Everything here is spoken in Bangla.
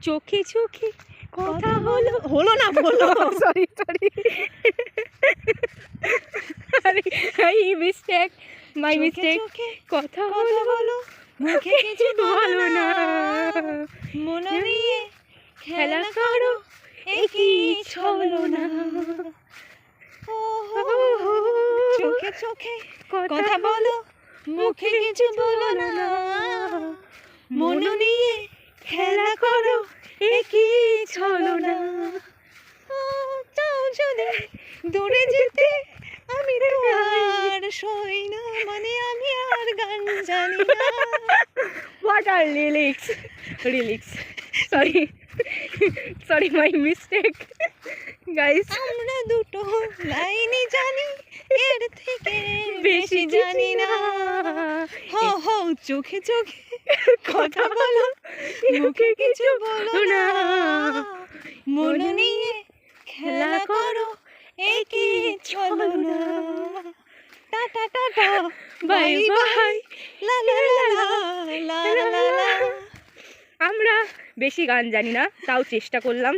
চোখে চোখে কথা হলো হলো না বলো সরি সরি আরে এই মিস্টেক মাই মিস্টেক কথা বলো মুখে কিছু বলো না মন দিয়ে খেলা করো একই চলো না চোখে চোখে কথা বলো মুখে কিছু বলো না মন দিয়ে খেলা করো একই চলো না চাও যদি দূরে যেতে আমি তো আর সই না মানে আমি আর গান জানি না What are lyrics? Sorry, my mistake. Guys, আমরা দুটো লাইনই জানি এর থেকে বেশি জানি না হো হো চোখে চোখে কথা বলো মুখে কিছু বলো না মন নিয়ে খেলা করো একই চলো না টাটা টাটা বাই বাই লা লা লা লা লা লা লা। আমরা বেশি গান জানি না, তাও চেষ্টা করলাম।